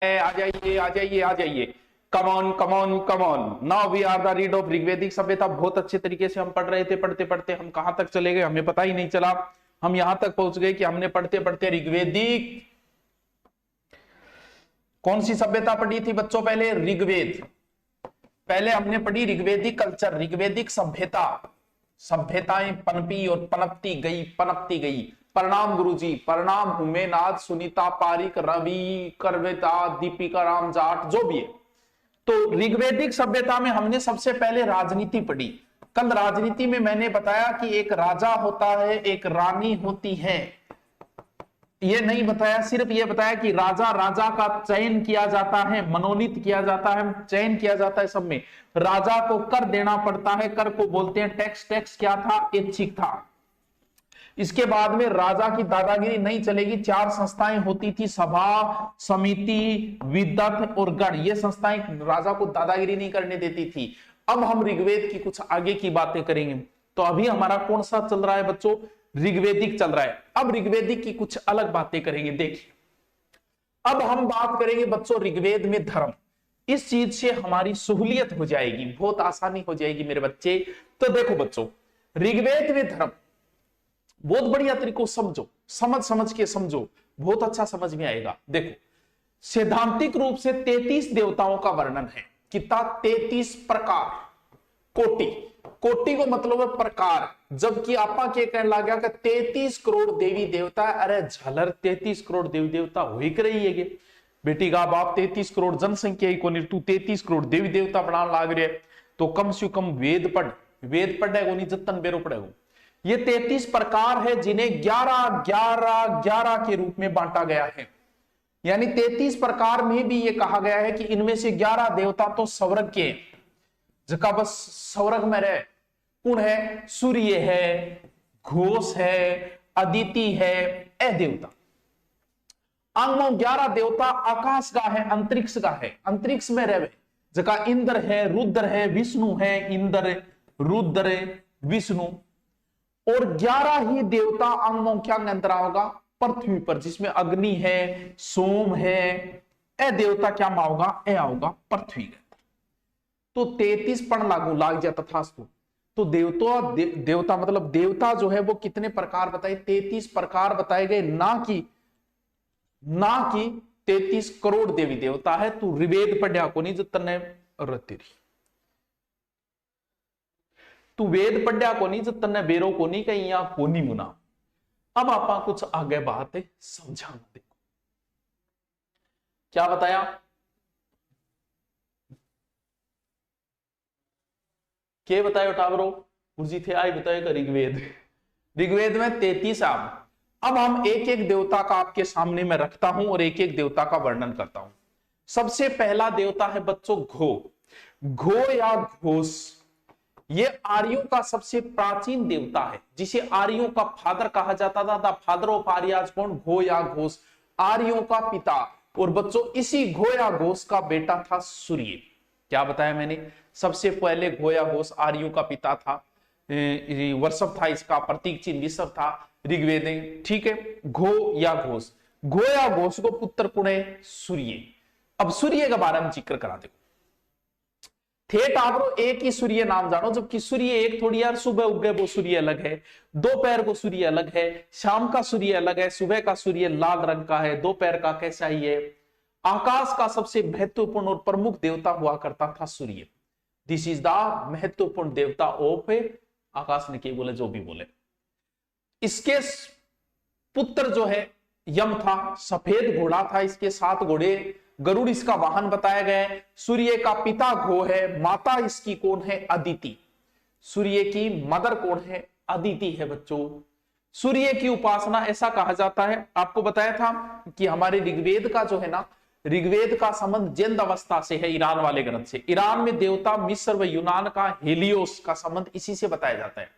आ जाइए आ जाइए आ जाइए। Come on come on come on, now we are the read of Rigvedic सभ्यता। बहुत अच्छे तरीके से हम पढ़ रहे थे, पढ़ते पढ़ते हम कहां तक चले गए हमें पता ही नहीं चला। हम यहां तक पहुंच गए कि हमने पढ़ते पढ़ते ऋग्वेदिक कौन सी सभ्यता पढ़ी थी बच्चों? पहले ऋग्वेद, पहले हमने पढ़ी ऋग्वेदिक कल्चर, ऋग्वेदिक सभ्यता। सभ्यताएं पनपी और पनपती गई, पनपती गई। प्रणाम गुरुजी, प्रणाम उमेनाथ, सुनीता पारिक, रवि करवेता, दीपिका राम जाट, जो भी है। तो ऋग्वेदिक सभ्यता में हमने सबसे पहले राजनीति पढ़ी। कल राजनीति में मैंने बताया कि एक राजा होता है, एक रानी होती है। ये नहीं बताया, सिर्फ ये बताया कि राजा, राजा का चयन किया जाता है, मनोनीत किया जाता है, चयन किया जाता है। सब में राजा को कर देना पड़ता है, कर को बोलते हैं टैक्स। टैक्स क्या था? ऐच्छिक था। इसके बाद में राजा की दादागिरी नहीं चलेगी। चार संस्थाएं होती थी, सभा, समिति, विदत और गण। ये संस्थाएं राजा को दादागिरी नहीं करने देती थी। अब हम ऋग्वेद की कुछ आगे की बातें करेंगे। तो अभी हमारा कौन सा चल रहा है बच्चों? ऋग्वेदिक चल रहा है। अब ऋग्वेदिक की कुछ अलग बातें करेंगे। देखिए, अब हम बात करेंगे बच्चों ऋग्वेद में धर्म। इस चीज से हमारी सहूलियत हो जाएगी, बहुत आसानी हो जाएगी मेरे बच्चे। तो देखो बच्चों, ऋग्वेद में धर्म बहुत बढ़िया तरीकों समझो, समझ समझ के समझो, बहुत अच्छा समझ में आएगा। देखो, सैद्धांतिक रूप से 33 देवताओं का वर्णन है। कितना? 33 प्रकार। कोटि, कोटि को मतलब है प्रकार। जबकि आपा के कहने लगा कि 33 करोड़ देवी देवता। अरे झलर, 33 करोड़ देवी देवता हो ही रही है बेटी का बाप। 33 करोड़ जनसंख्या ही को तू 33 करोड़ देवी देवता बनाने लाग रहे। तो कम से कम वेद पढ़, वेद पढ़ेगा नहीं जतन बेरो पढ़ेगा। ये 33 प्रकार है जिन्हें 11 11 11 के रूप में बांटा गया है। यानी 33 प्रकार में भी ये कहा गया है कि इनमें से 11 देवता तो स्वर्ग के, जका बस स्वर्ग में रहे। कौन है? सूर्य है, घोष है, अदिति है, ए देवता। अंगों 11 देवता आकाश का है, अंतरिक्ष का है, अंतरिक्ष में रहे। जका इंद्र है, रुद्र है, विष्णु है। इंद्र, रुद्र, विष्णु। और 11 ही देवता अंगों क्या अंदर होगा? पृथ्वी पर, जिसमें अग्नि है, सोम है। ए देवता क्या होगा? ए आओगा पृथ्वी के अंदर। तो 33 पण लागू लाग जाता था। तो देवता मतलब देवता जो है वो कितने प्रकार बताए? 33 प्रकार बताए गए, ना कि 33 करोड़ देवी देवता है। तू ऋग्वेद पढ़िया को नहीं जो तने रतेरी, तू वेद पढ़िया को नहीं जो तने बेरो को नहीं कहीं या कोनी मुना। अब आप कुछ आगे बात समझा। देखो क्या बताया? क्या बताया टावरो? गुरुजी थे आई बताएगा ऋग्वेद। ऋग्वेद में 33 आम। अब हम एक एक देवता का आपके सामने में रखता हूं और एक एक देवता का वर्णन करता हूं। सबसे पहला देवता है बच्चों घो। घो या घोष, ये आर्यों का सबसे प्राचीन देवता है, जिसे आर्यों का फादर कहा जाता था। द फादर ऑफ आर्याज कौन? घो या घोष, आर्यों का पिता। और बच्चों इसी घो या घोष का बेटा था सूर्य। क्या बताया मैंने? सबसे पहले घो या घोष आर्यों का पिता था। वर्षभ था, इसका प्रतीक चिन्ह विषभ था ऋग्वेद। ठीक है, घो या घोष। घो या घोष को पुत्र पुणे सूर्य। अब सूर्य के बारे में जिक्र करा देखो। थे टावरो एक ही सूर्य नाम जानो, जबकि सूर्य एक थोड़ी यार। सुबह उगे वो सूर्य अलग है, दोपहर को सूर्य अलग है, शाम का सूर्य अलग है। सुबह का सूर्य लाल रंग का है, दोपहर का कैसा ही है। आकाश का सबसे महत्वपूर्ण और प्रमुख देवता हुआ करता था सूर्य। दिस इज द महत्वपूर्ण देवता ऑफ आकाश ने के बोले जो भी बोले। इसके पुत्र जो है यम था, सफेद घोड़ा था, इसके 7 घोड़े। गरुड़ इसका वाहन बताया गया है। सूर्य का पिता घो है, माता इसकी कौन है? अदिति। सूर्य की मदर कौन है? अदिति है बच्चों। सूर्य की उपासना ऐसा कहा जाता है, आपको बताया था कि हमारे ऋग्वेद का जो है ना, ऋग्वेद का संबंध जैन अवस्था से है, ईरान वाले ग्रंथ से। ईरान में देवता मिस्र व यूनान का हेलियोस का संबंध इसी से बताया जाता है।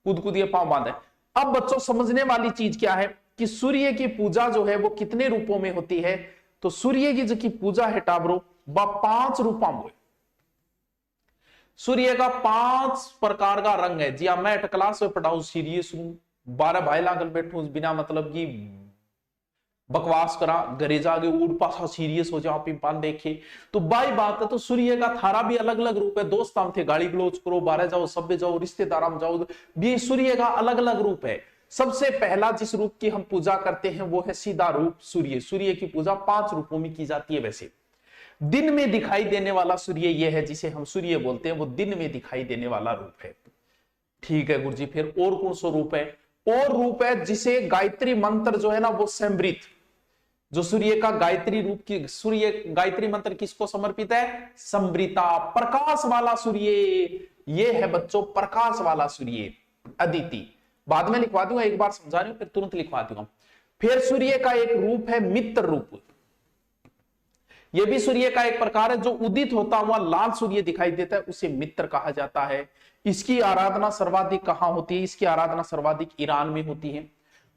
कूद कूद ये पांव बांधे। अब बच्चों समझने वाली चीज क्या है कि सूर्य की पूजा जो है वो कितने रूपों में होती है? तो सूर्य की जो की पूजा है टाबरो, वह 5 रूपों में। सूर्य का 5 प्रकार का रंग है। जी हाँ, मैं क्लास में पढ़ाऊं सीरियस हूं, 12 भाई लागल बैठू बिना मतलब की बकवास करा, घरे जाके ऊट पासा सीरियस हो जाओ, पिंपान देखे तो बाई बात है। तो सूर्य का थारा भी अलग अलग रूप है। दोस्त हम थे, गाली गलोच करो, बारह जाओ, सभ्य जाओ, रिश्तेदार में जाओ, ये सूर्य का अलग अलग रूप है। सबसे पहला जिस रूप की हम पूजा करते हैं वो है सीधा रूप सूर्य। सूर्य की पूजा 5 रूपों में की जाती है। वैसे दिन में दिखाई देने वाला सूर्य यह है जिसे हम सूर्य बोलते हैं, वो दिन में दिखाई देने वाला रूप है। ठीक है गुरुजी, फिर और कौन सा रूप है? और रूप है जिसे गायत्री मंत्र जो है ना वो समृत, जो सूर्य का गायत्री रूप की, सूर्य गायत्री मंत्र किसको समर्पित है? समृता, प्रकाश वाला सूर्य। ये है बच्चों प्रकाश वाला सूर्य, अदिति। बाद में लिखवा दूंगा, एक बार समझा रही हूं फिर तुरंत लिखवा दूंगा। फिर सूर्य का एक रूप है मित्र रूप। यह भी सूर्य का एक प्रकार है, जो उदित होता हुआ लाल सूर्य दिखाई देता है उसे मित्र कहा जाता है। इसकी आराधना सर्वाधिक कहां होती है? इसकी आराधना सर्वाधिक ईरान में होती है।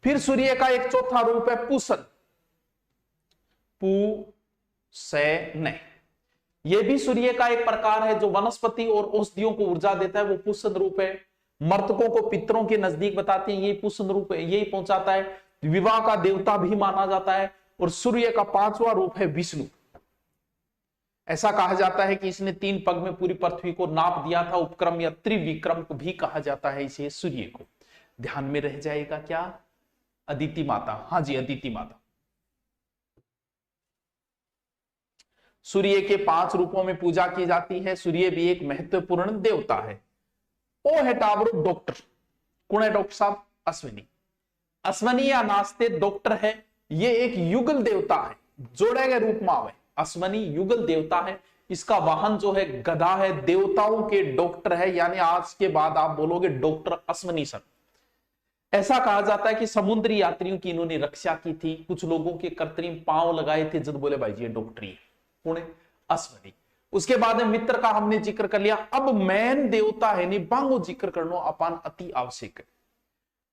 फिर सूर्य का एक चौथा रूप है पूषण, पूषण। यह भी सूर्य का एक प्रकार है जो वनस्पति और औषधियों को ऊर्जा देता है, वो पूषण रूप है। मर्तकों को पितरों के नजदीक बताते हैं, यही पूषण रूप है, यही पहुंचाता है। विवाह का देवता भी माना जाता है। और सूर्य का 5वां रूप है विष्णु। ऐसा कहा जाता है कि इसने 3 पग में पूरी पृथ्वी को नाप दिया था। उपक्रम या त्रिविक्रम को भी कहा जाता है इसे, सूर्य को। ध्यान में रह जाएगा क्या? अदिति माता, हाँ जी अदिति माता। सूर्य के 5 रूपों में पूजा की जाती है। सूर्य भी एक महत्वपूर्ण देवता है। ओ है टावरो डॉक्टर। कौन है डॉक्टर साहब? अश्विनी। अश्विनी या नास्ते डॉक्टर है। ये एक युगल देवता है, जोड़े गए रूप में आवे। अश्विनी युगल देवता है। इसका वाहन जो है गदा है। देवताओं के डॉक्टर है, यानी आज के बाद आप बोलोगे डॉक्टर अश्विनी सर। ऐसा कहा जाता है कि समुद्री यात्रियों की इन्होंने रक्षा की थी। कुछ लोगों के कृत्रिम पांव लगाए थे जब बोले भाई जी ये डॉक्टरी है। कौन है? अश्विनी। उसके बाद में मित्र का हमने जिक्र कर लिया। अब मैन देवता है नहीं, बांगो जिक्र करना अपान अति आवश्यक है।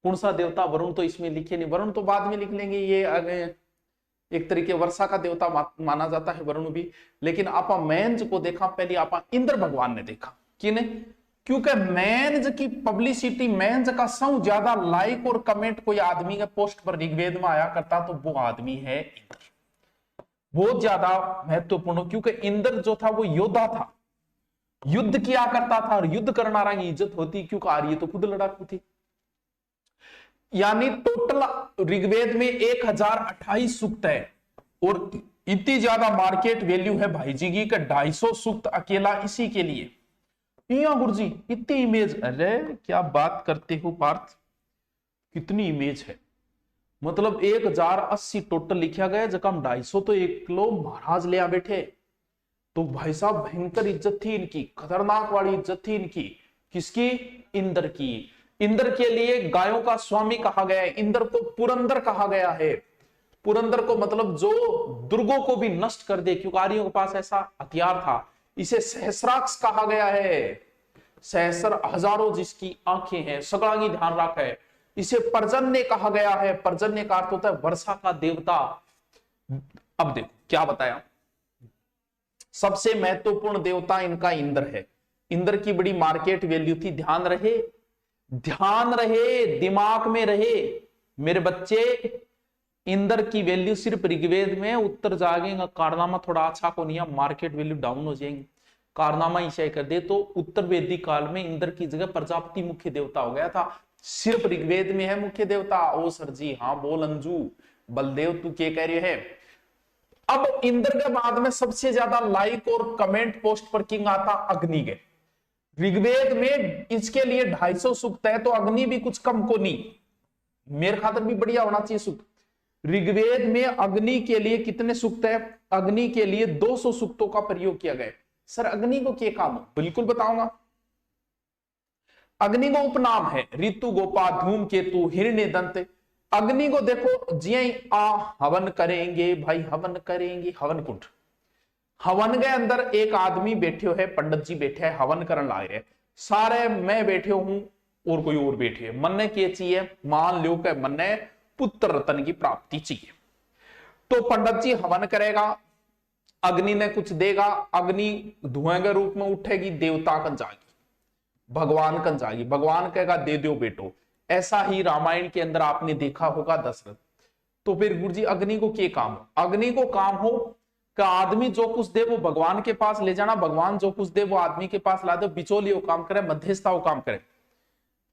कौन सा देवता? वरुण तो इसमें लिखे नहीं, वरुण तो बाद में लिख लेंगे। ये एक तरीके वर्षा का देवता माना जाता है वरुण भी। लेकिन आपा मैंज को देखा, पहले आपा इंद्र भगवान ने देखा। किने? क्योंकि मैंज की पब्लिसिटी, मैंज का सबसे ज्यादा लाइक और कमेंट कोई आदमी के पोस्ट पर ऋग्वेद में आया करता तो वो आदमी है इंद्र। बहुत ज्यादा महत्वपूर्ण, क्योंकि इंद्र जो था वो योद्धा था, युद्ध किया करता था। और युद्ध करना रंग इज्जत होती, क्योंकि आर्य तो खुद लड़ाकू थी। यानी टोटल ऋग्वेद में 1028 सूक्त है। और इतनी ज्यादा मार्केट वैल्यू है भाई जी की 250 सूक्त अकेला इसी के लिए। गुरुजी इतनी इमेज, अरे क्या बात करते हो पार्थ, कितनी इमेज है। मतलब 1080 टोटल लिखा गया, जब हम 250 तो 1 किलो महाराज ले आ बैठे। तो भाई साहब भयंकर इज्जत थी इनकी, खतरनाक वाली इज्जत थी इनकी। किसकी? इंद्र की। इंद्र के लिए गायों का स्वामी कहा गया है। इंद्र को पुरंदर कहा गया है। पुरंदर को मतलब जो दुर्गों को भी नष्ट कर दे, क्योंकि आर्यों के पास ऐसा हथियार था। इसे सहस्राक्ष कहा गया है। सहस्र हजारों जिसकी आंखें हैं, सगड़ागी ध्यान रखा है। इसे पर्जन्य कहा गया है। पर्जन्य का अर्थ होता है वर्षा का देवता। अब देखो क्या बताया, सबसे महत्वपूर्ण देवता इनका इंद्र है। इंद्र की बड़ी मार्केट वैल्यू थी। ध्यान रहे, ध्यान रहे, दिमाग में रहे मेरे बच्चे। इंद्र की वैल्यू सिर्फ ऋग्वेद में, उत्तर जाएगा कारनामा थोड़ा अच्छा को नहीं, मार्केट वैल्यू डाउन हो जाएंगे। कारनामा ईशा कर दे तो उत्तर वैदिक काल में इंद्र की जगह प्रजापति मुख्य देवता हो गया था। सिर्फ ऋग्वेद में है मुख्य देवता। ओ सर जी, हाँ बोल अंजू, बलदेव तू क्या कह रहे है? अब इंद्र के बाद में सबसे ज्यादा लाइक और कमेंट पोस्ट पर किंग आता अग्नि। ऋग्वेद में इसके लिए 250 सूक्त है, तो अग्नि भी कुछ कम को नहीं, मेरे खातर भी बढ़िया होना चाहिए सूक्त। ऋग्वेद में अग्नि के लिए कितने सूक्त है? अग्नि के लिए 200 सूक्तों का प्रयोग किया गया। सर अग्नि को क्या काम है? बिल्कुल बताऊंगा। अग्नि को उपनाम है ऋतु, गोपा, धूम केतु, हिरण्य दंत। अग्नि को देखो जी हवन करेंगे भाई, हवन करेंगे। हवन कुंड, हवन के अंदर एक आदमी बैठे है, पंडित जी बैठे है, हवन करने लग रहे। सारे मैं बैठे हूं और कोई और बैठे है। मन ने क्या चाहिए? मान लो कि मन ने पुत्र रत्न की प्राप्ति चाहिए। तो पंडित जी हवन करेगा, अग्नि ने कुछ देगा। अग्नि धुएं के रूप में उठेगी, देवता कन जाएगी, भगवान कन जाएगी। भगवान कहेगा दे दो बेटो। ऐसा ही रामायण के अंदर आपने देखा होगा दशरथ। तो फिर गुरु जी अग्नि को क्या काम हो? अग्नि को काम हो कि आदमी जो कुछ दे वो भगवान के पास ले जाना, भगवान जो कुछ दे वो आदमी के पास ला दो, बिचौलिए वो काम करे, मध्यस्थता वो काम करे।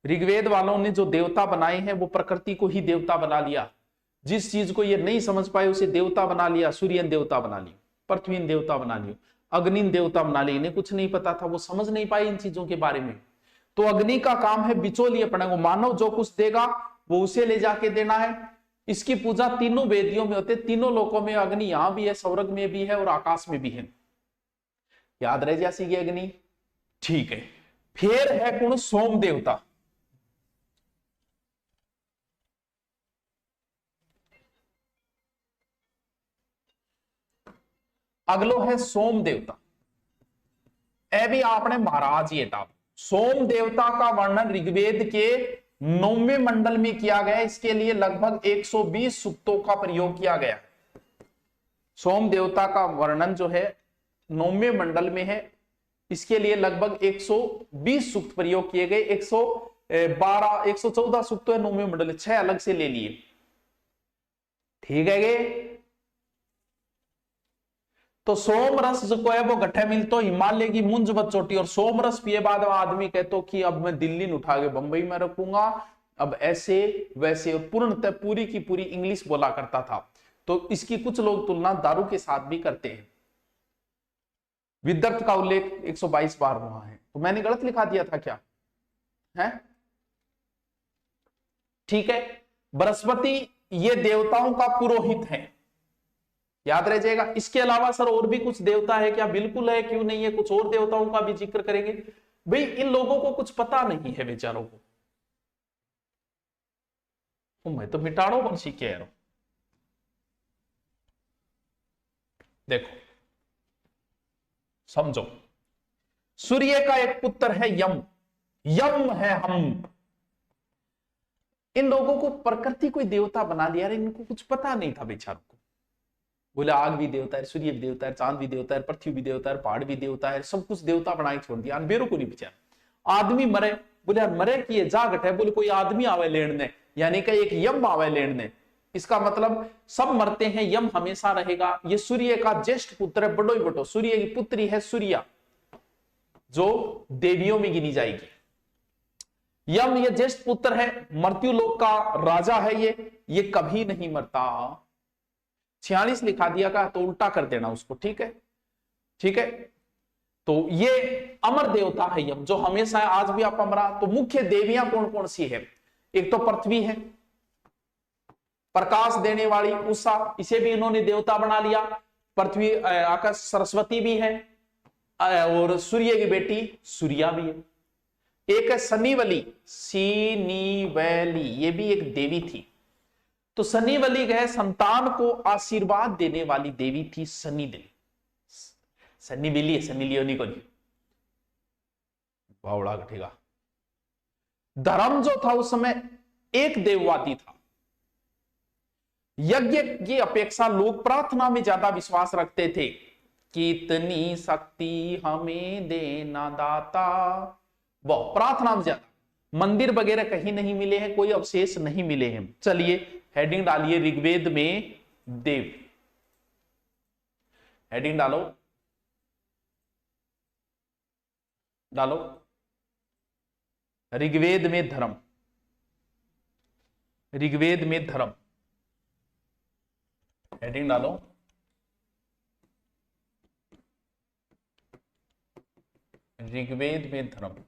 ऋग्वेद वालों ने जो देवता बनाए हैं वो प्रकृति को ही देवता बना लिया। जिस चीज को ये नहीं समझ पाए उसे देवता बना लिया। सूर्य देवता बना लिया, पृथ्वी देवता बना लिया, अग्नि देवता बना लिया। इन्हें कुछ नहीं पता था, वो समझ नहीं पाए इन चीजों के बारे में। तो अग्नि का काम है बिचौलिए पड़ा, वो मानव जो कुछ देगा वो उसे ले जाके देना है। इसकी पूजा तीनों वेदियों में होते, तीनों लोकों में अग्नि यहां भी है, स्वर्ग में भी है और आकाश में भी है। याद रह जैसी की अग्नि, ठीक है। फिर है कौन? सोम देवता। अगलो है सोम देवता। ए भी आपने महाराज ये टाप। सोम देवता का वर्णन ऋग्वेद के 9वें मंडल में किया गया। इसके लिए लगभग 120 सूक्तों का प्रयोग किया गया। सोम देवता का वर्णन जो है 9वें मंडल में है। इसके लिए लगभग 120 सूक्त प्रयोग किए गए। 112 114 सूक्त है 9वें मंडल, 6 अलग से ले लिए। ठीक है गे। तो सोम रस जो है वो गठे मिल तो हिमालय की मुंज बचोटी, और सोम रस पिए बाद आदमी कहते कि अब मैं दिल्ली न उठा के बंबई में रखूंगा, अब ऐसे वैसे, और पूर्णतः पूरी की पूरी इंग्लिश बोला करता था। तो इसकी कुछ लोग तुलना दारू के साथ भी करते हैं। विदर्थ का उल्लेख 122 बार हुआ है। तो मैंने गलत लिखा दिया था क्या है? ठीक है। बृहस्पति ये देवताओं का पुरोहित है, याद रह जाएगा। इसके अलावा सर और भी कुछ देवता है क्या? बिल्कुल है, क्यों नहीं है। कुछ और देवताओं का भी जिक्र करेंगे। भाई इन लोगों को कुछ पता नहीं है बेचारों को। मैं तो मिटाड़ो वंशी कह रहा हूं। देखो समझो, सूर्य का एक पुत्र है यम, यम है हम। इन लोगों को प्रकृति कोई देवता बना दिया, इनको कुछ पता नहीं था बेचारों को। बोले आग भी देवता है, सूर्य भी देवता है, चांद भी देवता है, पृथ्वी भी देवता है, पहाड़ भी देवता है, सब कुछ देवता बनाए छोड़ दिया। अनबेरों को नहीं बेचारा। आदमी मरे, बोले मरे कि ये जागट है, बोले कोई आदमी आवे लेने, यानी कि एक यम आवे लेने। इसका मतलब सब मरते हैं, यम हमेशा रहेगा। ये सूर्य का ज्येष्ठ पुत्र है, बड़ो ही बड़ो। सूर्य की पुत्री है सूर्या, जो देवियों में गिनी जाएगी। यम ये ज्येष्ठ पुत्र है, मृत्यु लोक का राजा है। ये कभी नहीं मरता। 46 लिखा दिया का तो उल्टा कर देना उसको, ठीक है। ठीक है, तो ये अमर देवता है यम, जो हमेशा है, आज भी आप अमरा। तो मुख्य देवियां कौन कौन सी है? एक तो पृथ्वी है, प्रकाश देने वाली उषा, इसे भी इन्होंने देवता बना लिया। पृथ्वी आकाश सरस्वती भी है, और सूर्य की बेटी सूर्या भी है। एक है सनीवली, सीनीवैली, ये भी एक देवी थी। तो सनीवली है संतान को आशीर्वाद देने वाली देवी थी। सनी देवी, सनी बिली है, सनी लियोनी को नहीं, बावड़ा कटेगा। धर्म जो था उस समय एक देववादी था। यज्ञ की अपेक्षा लोग प्रार्थना में ज्यादा विश्वास रखते थे कि इतनी शक्ति हमें देना दाता। वो प्रार्थना में ज्यादा। मंदिर वगैरह कहीं नहीं मिले हैं, कोई अवशेष नहीं मिले हैं। चलिए हेडिंग डालिए, ऋग्वेद में देव। हेडिंग डालो, डालो, ऋग्वेद में धर्म, ऋग्वेद में धर्म। हेडिंग डालो, ऋग्वेद में धर्म।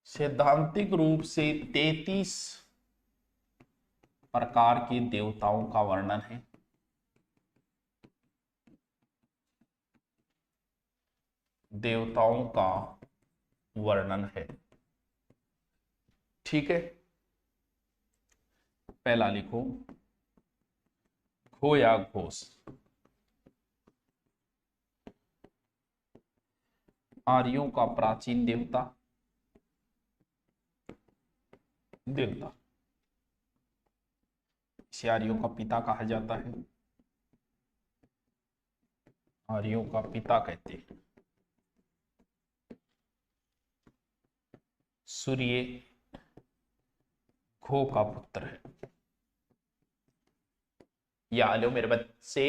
सैद्धांतिक रूप से 33 प्रकार के देवताओं का वर्णन है। देवताओं का वर्णन है, ठीक है। पहला लिखो, घो या घोष। आर्यों का प्राचीन देवता, देवता इसे आर्यों का पिता कहा जाता है। आर्यों का पिता कहते हैं। सूर्य घो का पुत्र है। या लो मेरे बच्चे,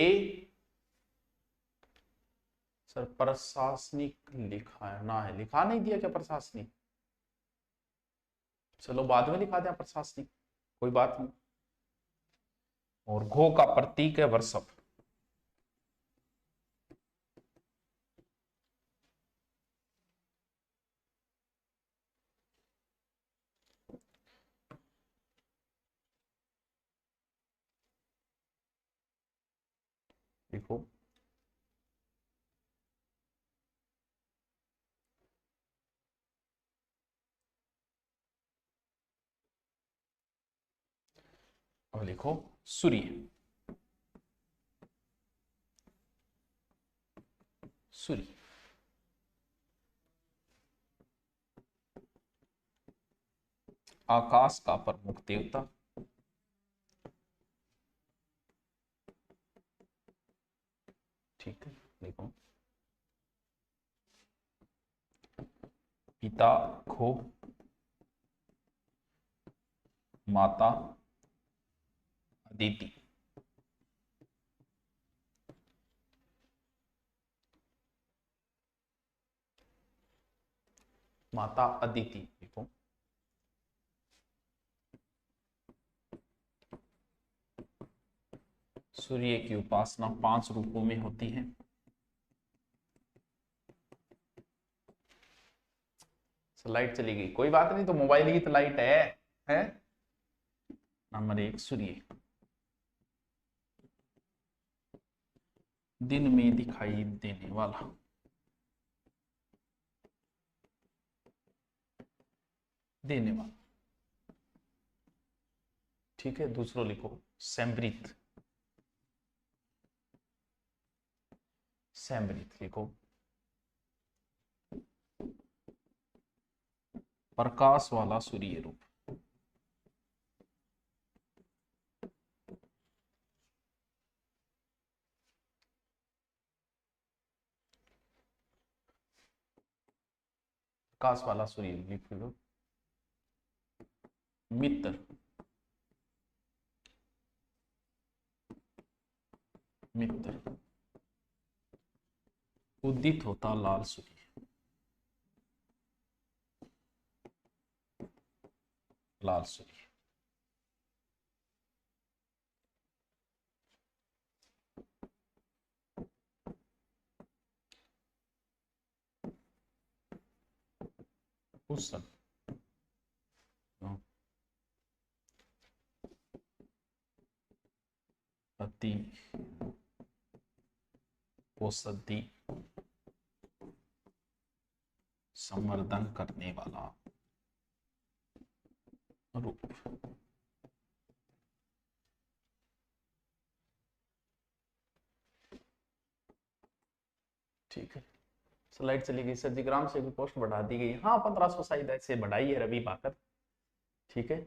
सर प्रशासनिक लिखा है ना, है लिखा नहीं दिया क्या प्रशासनिक? चलो बाद में लिखा दिया प्रशासनिक, कोई बात नहीं। और घो का प्रतीक है वृषभ। देखो अब लिखो सूर्य, सूर्य आकाश का प्रमुख देवता, ठीक है। देखो पिता घो, माता अदिति। माता अदिति देखो, सूर्य की उपासना 5 रूपों में होती है। लाइट चली गई, कोई बात नहीं, तो मोबाइल की तो लाइट है। नंबर 1 सूर्य दिन में दिखाई देने वाला, देने वाला, ठीक है। दूसरा लिखो सैम्बृत, सैम्बृत लिखो प्रकाश वाला सूर्य रूप। प्रकाश वाला सूर्य लिख लो। मित्र, मित्र उदित होता लाल सूर्य, लाल सूर्य। उस अति औषधि संवर्धन करने वाला रूप। ठीक है, स्लाइड चली गई। सर जी ग्राम से भी पोस्ट बढ़ा दी गई, हाँ 1500 शायद ऐसे बढ़ाई है रवि बाकर, ठीक है।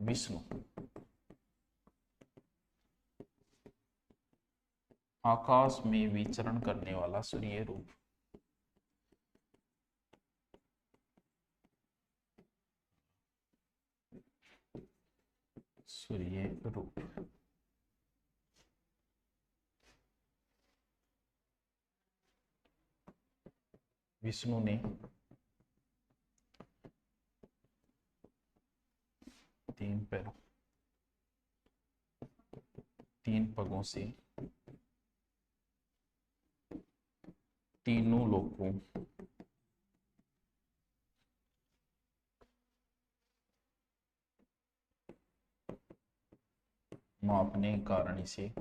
विष्णु आकाश में विचरण करने वाला सूर्य रूप। सूर्य रूप विष्णु ने 3 पैरों, 3 पगों से तीनों लोगों मापने कारण से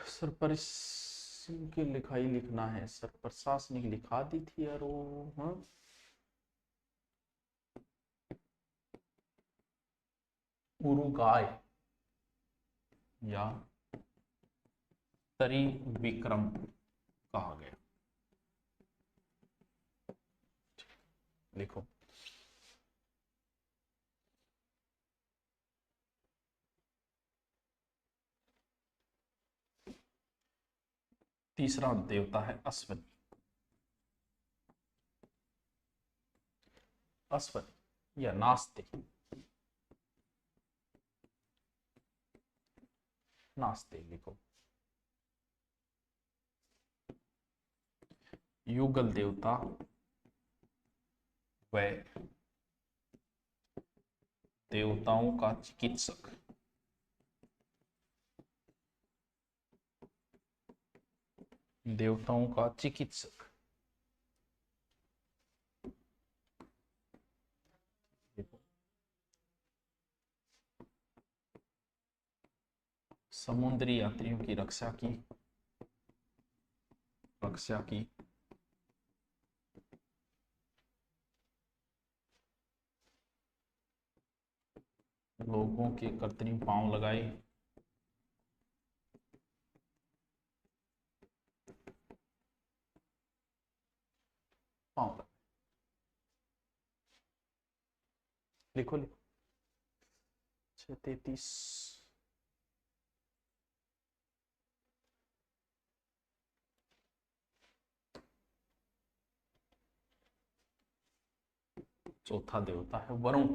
सर की लिखाई लिखना है सर, प्रशासनिक लिखा दी थी यार वो, हाँ उरुगाय या त्रिविक्रम कहा गया। लिखो तीसरा देवता है अश्वनी। अश्वनी या नास्ते, नास्ते लिखो। युगल देवता व देवताओं का चिकित्सक। देवताओं का चिकित्सक। समुद्री यात्रियों की रक्षा की, रक्षा की। लोगों के कृत्रिम पांव लगाए। पांव लगाए। लिखो लिखो। 6:33। चौथा देवता है वरुण।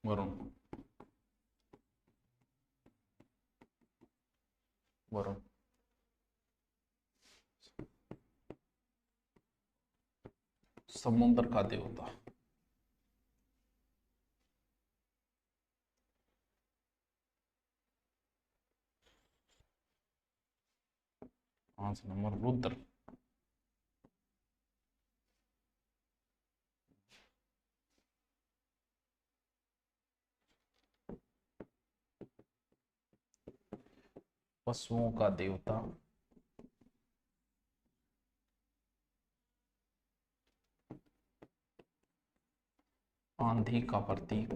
वरुण, वरुण समुद्र का देवता। पांच नंबर रुद्र। पशुओं का देवता। आंधी का प्रतीक।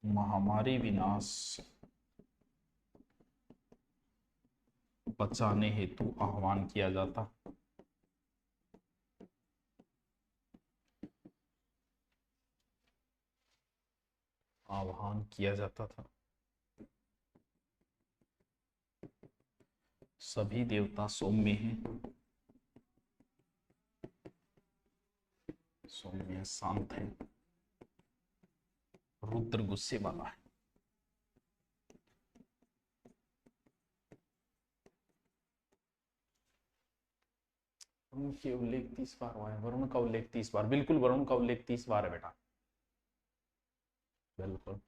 महामारी विनाश बचाने हेतु आह्वान किया जाता। आह्वान किया जाता था। सभी देवता सौम्य हैं। सौम्य शांत है। रुद्र गुस्से वाला है। वरुण के उल्लेख 30 बार हुआ है। वरुण का उल्लेख 30 बार, बिल्कुल वरुण का उल्लेख 30 बार है बेटा, बिल्कुल।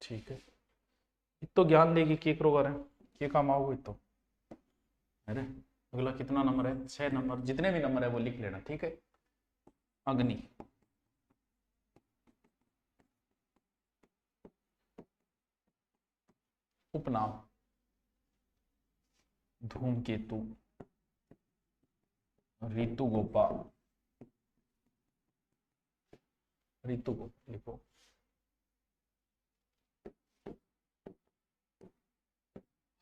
ठीक है, तो ज्ञान देगी के करोगे के काम आओगे तो। अरे अगला कितना नंबर है? 6 नंबर। जितने भी नंबर है वो लिख लेना, ठीक है। अग्नि। उपनाम धूमकेतु। ऋतु गोपाल। ऋतु गोपाल लिखो।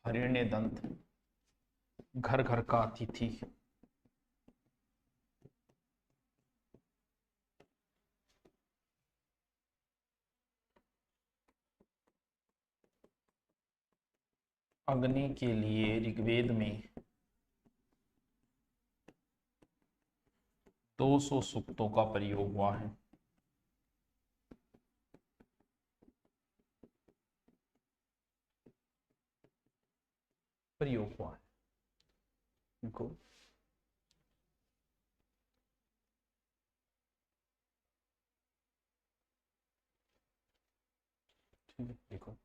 हरिण्य दंत, घर घर का अतिथि। अग्नि के लिए ऋग्वेद में 200 सूक्तों का प्रयोग हुआ है। प्रयोग हुआ है। देखो ठीक है, देखो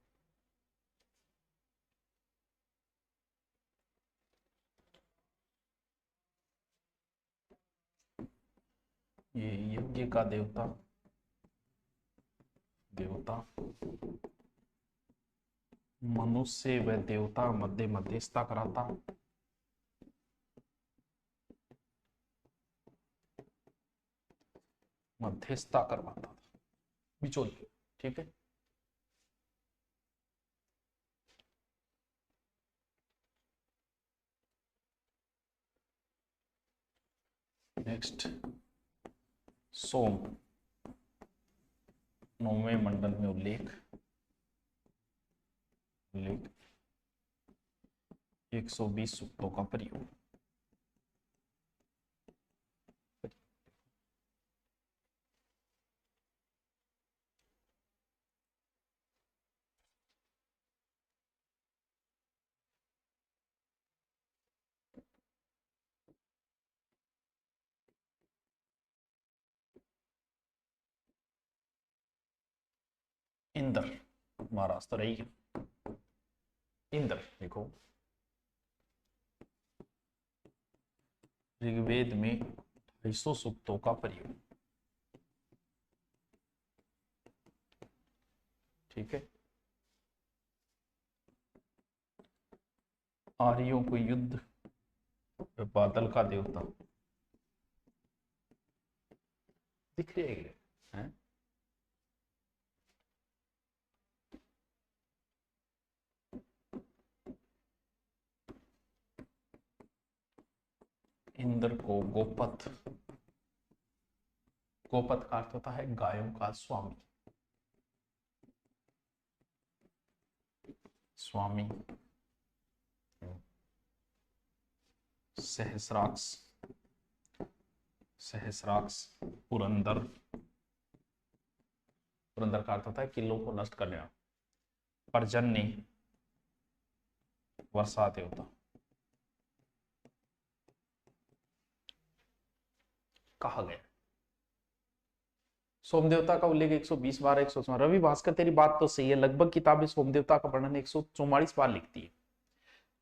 ये यज्ञ का देवता, देवता मनुष्य व देवता मध्य मध्यस्थता कराता। मध्यस्थता करवाता था, बिचौल, ठीक है। नेक्स्ट, सोम, 9वें मंडल में उल्लेख 120 सूक्तों का प्रयोग। इंद्र, महाराज तो रही है। इंद्र देखो, ऋग्वेद में 250 सूक्तों का प्रयोग। ठीक है, आर्यों को युद्ध, बादल का देवता दिख रहे हैं। इंद्र को गोपथ, गोपथ का अर्थ होता है गायों का स्वामी, स्वामी। सहस्राक्ष, सहस्राक्ष पुरंदर, पुरंदर का अर्थ होता है किलों को नष्ट करने वाला। पर्जन्य, वर्षा देवता। कहा गया सोम देवता का उल्लेख 120 बार, 100। रवि भास्कर, तेरी बात तो सही है, लगभग किताबें सोम देवता का वर्णन 144 बार लिखती है,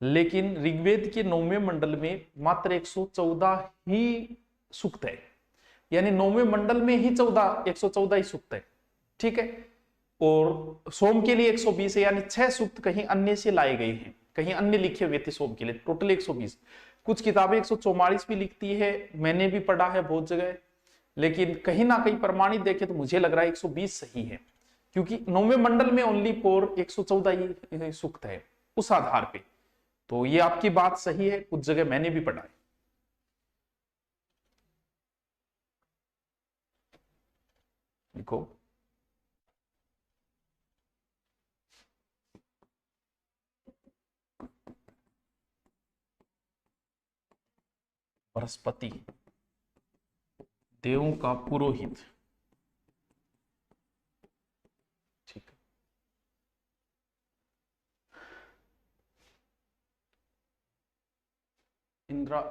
लेकिन ऋग्वेद के 9वें मंडल में मात्र 114 ही सूक्त है, यानी 9वें मंडल में ही 114 ही सूक्त है। ठीक है, और सोम के लिए 120 है, यानी 6 सूक्त कहीं अन्य से लाए गए हैं, कहीं अन्य लिखे हुए थे सोम के लिए, टोटल 120। कुछ किताबें 144 भी लिखती है, मैंने भी पढ़ा है बहुत जगह, लेकिन कहीं ना कहीं प्रमाणित देखे तो मुझे लग रहा है 120 सही है, क्योंकि 9वें मंडल में ओनली फॉर 114 ही सूक्त है उस आधार पे। तो ये आपकी बात सही है, कुछ जगह मैंने भी पढ़ा है। देखो, बृहस्पति, देवों का पुरोहित। ठीक है,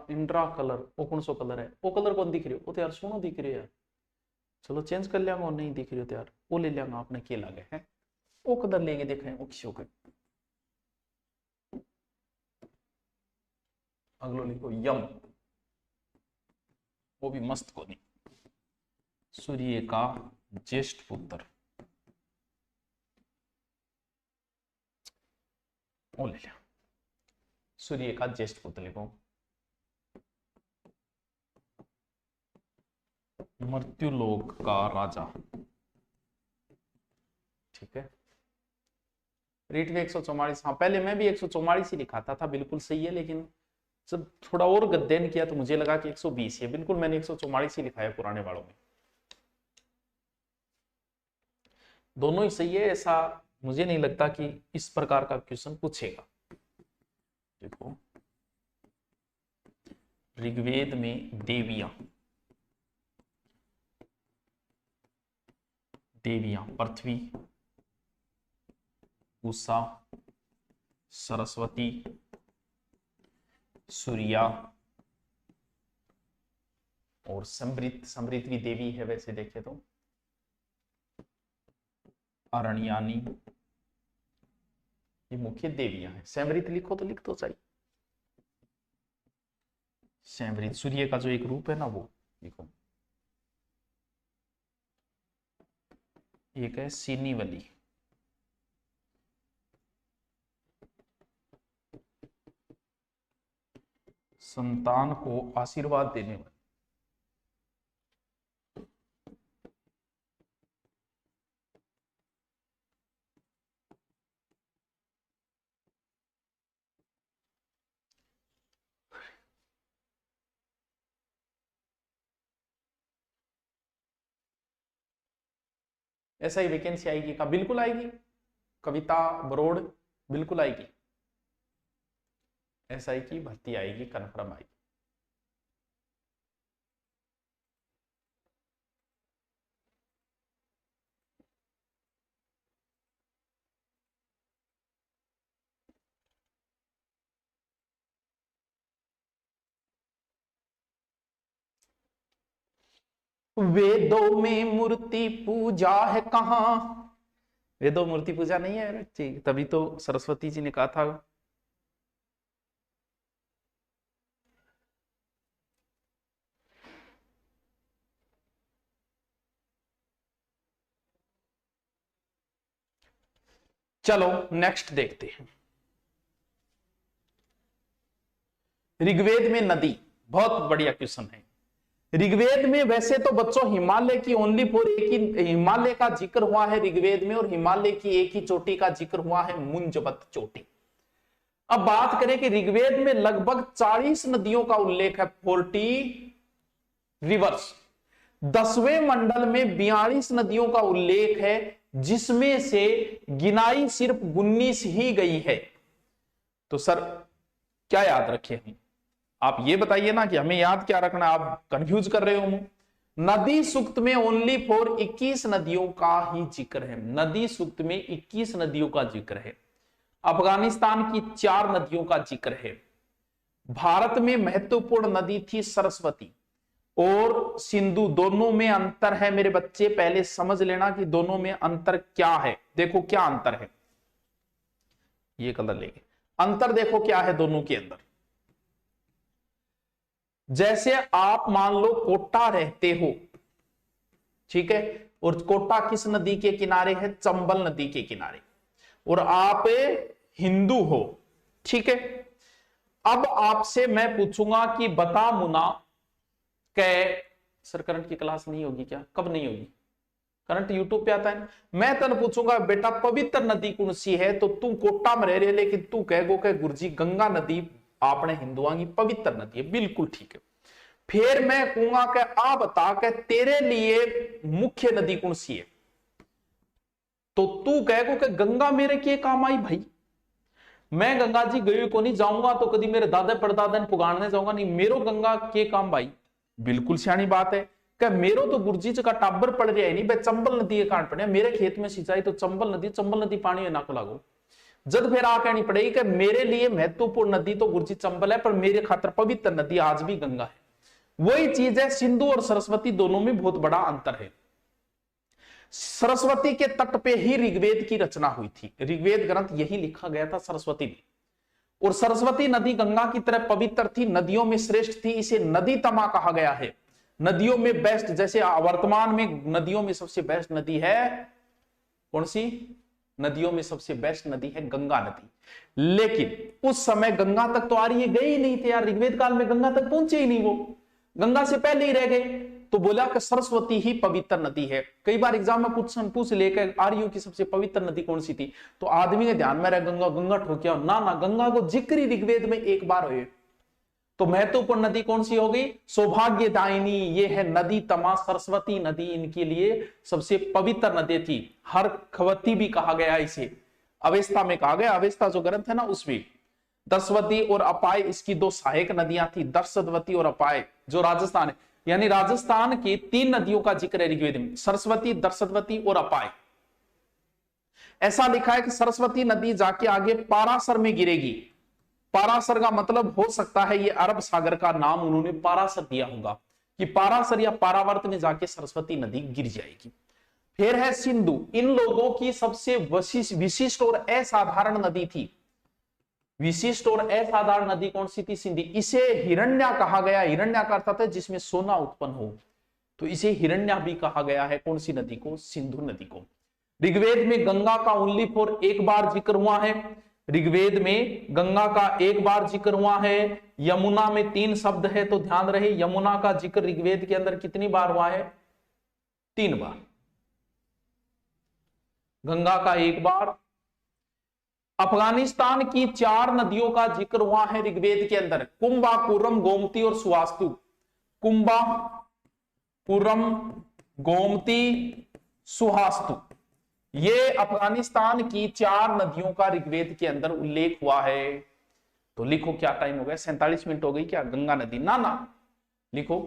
इंद्रा कलर, वो कौन सा कलर है? वो कलर कौन दिख रही हो? वो तो यार सोनो दिख रही है यार। चलो चेंज कर लियांगा, और नहीं दिख रही हो तो यार वो ले लियांगा, आपने के लगे हैं वो कलर लेके देखे वो किसी को। अगलो लिखो यम, वो भी मस्त को नहीं, सूर्य का ज्येष्ठ पुत्र, वो ले लिया, सूर्य का ज्येष्ठ पुत्र लिखो। मृत्युलोक का राजा। ठीक है, रीट में 144। हाँ, पहले मैं भी 144 ही लिखा था बिल्कुल सही है, लेकिन जब थोड़ा और अध्ययन किया तो मुझे लगा कि 120 है, बिल्कुल मैंने 144 ही लिखा है पुराने वालों में। दोनों ही सही है, ऐसा मुझे नहीं लगता कि इस प्रकार का क्वेश्चन पूछेगा। देखो, ऋग्वेद में देवियां, देवियां पृथ्वी, उषा, सरस्वती, सूर्या और समृत, समृत भी देवी है वैसे देखे तो, अरण्यानी, ये मुख्य देवियां हैं। समृत लिखो तो लिख तो चाहिए, समृत सूर्य का जो एक रूप है ना वो लिखो। एक है सीनीवली, संतान को आशीर्वाद देने वाली। ऐसा ही वैकेंसी आएगी का? बिल्कुल आएगी। कविता बरोड़ बिल्कुल आएगी। एसआई की भर्ती आएगी, कन्फर्म आएगी। वेदों में मूर्ति पूजा है कहां? वेदों मूर्ति पूजा नहीं है बच्चे, तभी तो सरस्वती जी ने कहा था। चलो नेक्स्ट देखते हैं। ऋग्वेद में नदी, बहुत बढ़िया क्वेश्चन है। ऋग्वेद में वैसे तो बच्चों हिमालय की ओनली फॉर एक ही हिमालय का जिक्र हुआ है ऋग्वेद में, और हिमालय की एक ही चोटी का जिक्र हुआ है, मुंजबत चोटी। अब बात करें कि ऋग्वेद में लगभग 40 नदियों का उल्लेख है, 40 रिवर्स। 10वें मंडल में 42 नदियों का उल्लेख है, जिसमें से गिनाई सिर्फ 19 ही गई है। तो सर क्या याद रखे हम? आप ये बताइए ना कि हमें याद क्या रखना, आप कंफ्यूज कर रहे हो। नदी सूक्त में ओनली फॉर 21 नदियों का ही जिक्र है। नदी सूक्त में 21 नदियों का जिक्र है। अफगानिस्तान की 4 नदियों का जिक्र है। भारत में महत्वपूर्ण नदी थी सरस्वती और सिंधु, दोनों में अंतर है मेरे बच्चे। पहले समझ लेना कि दोनों में अंतर क्या है। देखो क्या अंतर है, ये कलर लेंगे। अंतर देखो क्या है दोनों के अंदर। जैसे आप मान लो कोटा रहते हो, ठीक है, और कोटा किस नदी के किनारे है? चंबल नदी के किनारे, और आप हिंदू हो, ठीक है। अब आपसे मैं पूछूंगा कि बता मुना कै, सर करंट की क्लास नहीं होगी क्या? कब नहीं होगी? करंट यूट्यूब पे आता है ना। मैं तन पूछूंगा बेटा पवित्र नदी कौन सी है, तो तू कोटा में रह रहे लेकिन तू कहोगे कि गुरुजी गंगा नदी आपने हिंदुओं की पवित्र नदी है। बिल्कुल ठीक है। फिर मैं कहूंगा कि आ बता के तेरे लिए मुख्य नदी कौन सी है, तो तू कहोगे कि गंगा मेरे के काम आई भाई। मैं गंगा जी गई को नहीं जाऊंगा तो कभी मेरे दादा परदादा ने पुगाड़ने जाऊंगा नहीं, मेरो गंगा के काम भाई। बिल्कुल सियानी बात है कि मेरो तो गुरुजी का टाबर पड़ रहा है नहीं भाई, चंबल नदी के कारण पड़े मेरे खेत में सिंचाई तो चंबल नदी पानी है ना को लागो। जब फिर आ कहनी पड़ेगी कि मेरे लिए महत्वपूर्ण नदी तो गुरुजी चंबल है, पर मेरे खातर पवित्र नदी आज भी गंगा है। वही चीज है सिंधु और सरस्वती, दोनों में बहुत बड़ा अंतर है। सरस्वती के तट पे ही ऋग्वेद की रचना हुई थी। ऋग्वेद ग्रंथ यही लिखा गया था सरस्वती में। और सरस्वती नदी गंगा की तरह पवित्र थी, नदियों में श्रेष्ठ थी, इसे नदी तमा कहा गया है। नदियों में बेस्ट, जैसे वर्तमान में नदियों में सबसे बेस्ट नदी है कौन सी? नदियों में सबसे बेस्ट नदी है गंगा नदी। लेकिन उस समय गंगा तक तो आर्य गए ही नहीं थे यार, ऋग्वेद काल में गंगा तक पहुंचे ही नहीं, वो गंगा से पहले ही रह गए। तो बोला कि सरस्वती ही पवित्र नदी है। कई बार एग्जाम में पूछ लेकर आर्यों की सबसे पवित्र नदी कौन सी थी, तो आदमी के ध्यान में रहे गंगा, गंगा ठोकिया ना ना, गंगा को जिक्र ही ऋग्वेद में एक बार हुए। तो महत्वपूर्ण नदी कौन सी होगी? सौभाग्यदायिनी, ये है नदी तमा, सरस्वती नदी इनके लिए सबसे पवित्र नदी थी। हर खवती भी कहा गया इसे, अवेस्ता में कहा गया, अवेस्ता जो ग्रंथ है ना उसमें। दर्शवती और अपाय इसकी 2 सहायक नदियां थी, दर्शवती और अपाय, जो राजस्थान है, यानी राजस्थान की 3 नदियों का जिक्र है ऋग्वेद में, सरस्वती, दर्शवती और अपाय। ऐसा लिखा है कि सरस्वती नदी जाके आगे पारासर में गिरेगी। पारासर का मतलब हो सकता है ये अरब सागर का नाम उन्होंने पारासर दिया होगा, कि पारासर या पारावर्त में जाके सरस्वती नदी गिर जाएगी। फिर है सिंधु, इन लोगों की सबसे विशिष्ट और असाधारण नदी थी। विशिष्ट और असाधारण नदी कौन सी थी? सिंधु। इसे हिरण्या कहा गया, हिरण्या का अर्थ है जिसमें सोना उत्पन्न हो, तो इसे हिरण्या भी कहा गया है। कौन सी नदी को? सिंधु नदी को। ऋग्वेद में गंगा का ओनली फॉर एक बार जिक्र हुआ है। ऋग्वेद में गंगा का एक बार जिक्र हुआ है। यमुना में 3 शब्द है, तो ध्यान रहे यमुना का जिक्र ऋग्वेद के अंदर कितनी बार हुआ है? 3 बार। गंगा का 1 बार। अफगानिस्तान की 4 नदियों का जिक्र हुआ है ऋग्वेद के अंदर, कुंभा, कुरम, गोमती और सुवास्तु। कुंभा, कुरम, गोमती, सुहास्तु। ये अफगानिस्तान की 4 नदियों का ऋग्वेद के अंदर उल्लेख हुआ है। तो लिखो, क्या टाइम हो गया, 47 मिनट हो गई क्या? गंगा नदी ना ना, लिखो,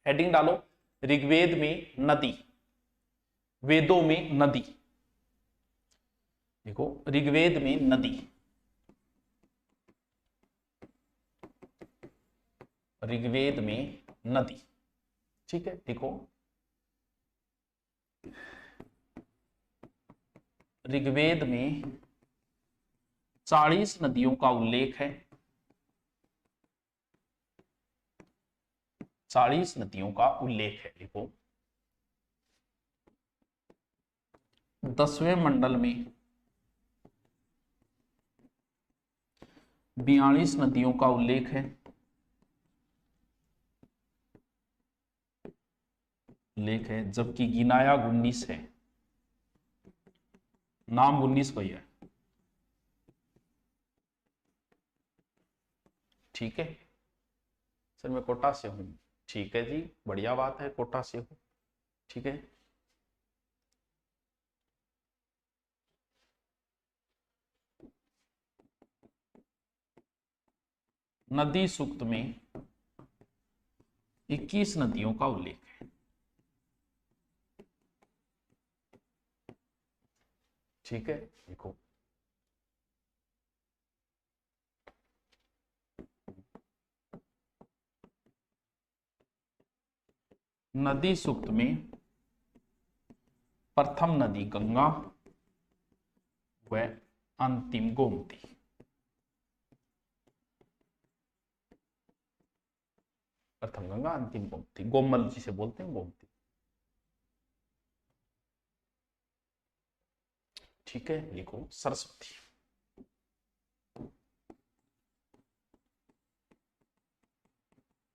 हेडिंग डालो, ऋग्वेद में नदी, वेदों में नदी। देखो, ऋग्वेद में नदी, ऋग्वेद में नदी, ठीक है। देखो, ऋग्वेद में 40 नदियों का उल्लेख है, 40 नदियों का उल्लेख है। देखो, 10वें मंडल में 42 नदियों का उल्लेख है, जबकि गिनाया 19 है, नाम 19 का ही है, ठीक है। सर मैं कोटा से हूं, ठीक है जी, बढ़िया बात है, कोटा से हूं, ठीक है। नदी सूक्त में 21 नदियों का उल्लेख है, ठीक है। देखो, नदी सूक्त में प्रथम नदी गंगा व अंतिम गोमती, प्रथम गंगा अंतिम गोमती, गोमल जिसे बोलते हैं, गोमती, ठीक है। लिखो, सरस्वती,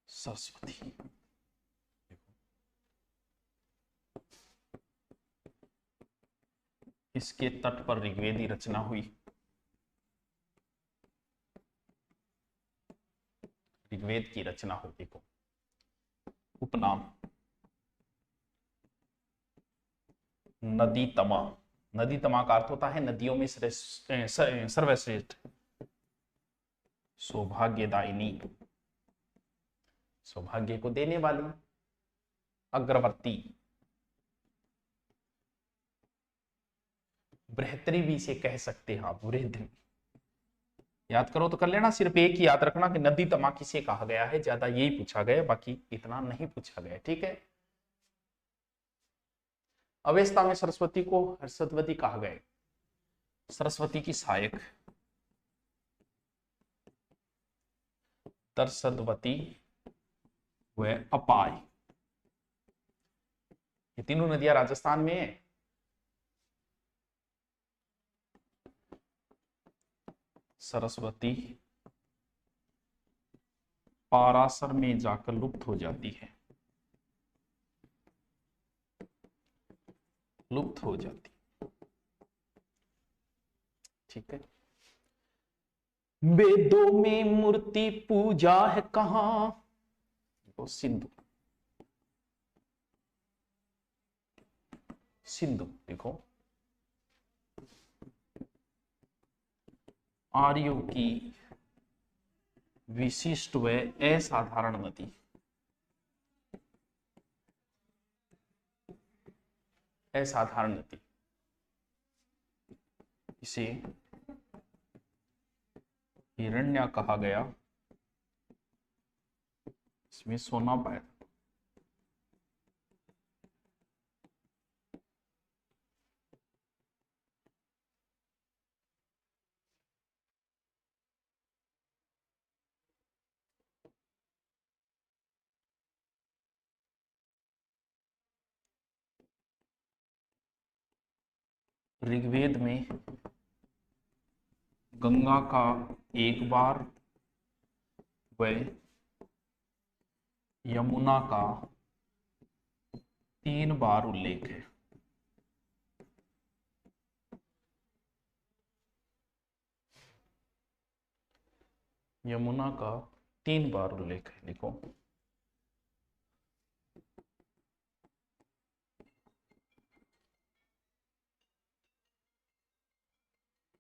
सरस्वती। इसके तट पर ऋग्वेदी रचना हुई, ऋग्वेद की रचना हुई। देखो, उपनाम नदी तमा, नदी तमा का अर्थ होता है नदियों में सर्वश्रेष्ठ, सौभाग्यदायिनी, सौभाग्य को देने वाली, अग्रवर्ती, बृहतरी भी इसे कह सकते हैं आप, बृहतरी। याद करो तो कर लेना, सिर्फ एक ही याद रखना कि नदी तमा किसे कहा गया है, ज्यादा यही पूछा गया, बाकी इतना नहीं पूछा गया, ठीक है। अवेस्ता में सरस्वती को हर्षवती कहा गया, सरस्वती की सहायक तरसदवती व अपाय, ये तीनों नदियां राजस्थान में है। सरस्वती पारासर में जाकर लुप्त हो जाती है, लुप्त हो जाती, ठीक है। वेदों में मूर्ति पूजा है कहां? तो सिंधु, सिंधु। देखो, आर्यों की विशिष्ट व असाधारण नदी, असाधारण नदी, इसे हिरण्या कहा गया, इसमें सोना पाया। ऋग्वेद में गंगा का एक बार व यमुना का 3 बार उल्लेख है, यमुना का 3 बार उल्लेख है। लिखो,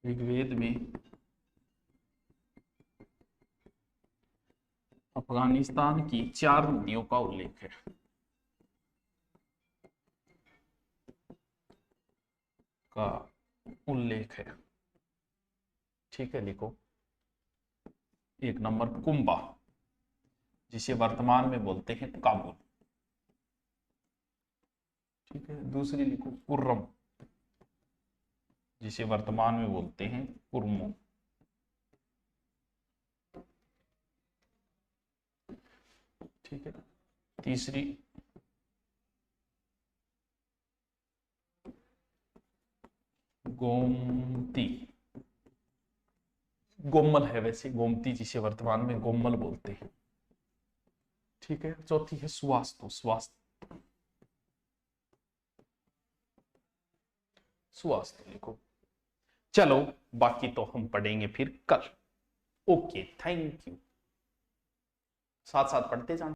ऋग्वेद में अफगानिस्तान की 4 नदियों का उल्लेख है। का उल्लेख है। ठीक है, लिखो। 1 नंबर कुंभा, जिसे वर्तमान में बोलते हैं काबुल। ठीक है, दूसरी लिखो कुर्रम, जिसे वर्तमान में बोलते हैं कुर्मो। ठीक है, तीसरी गोमती, गोमल है वैसे गोमती, जिसे वर्तमान में गोमल बोलते हैं। ठीक है, चौथी है स्वास्थ्य, स्वास्थ्य लिखो। चलो, बाकी तो हम पढ़ेंगे फिर कल। Okay, thank you. साथ साथ पढ़ते जाना।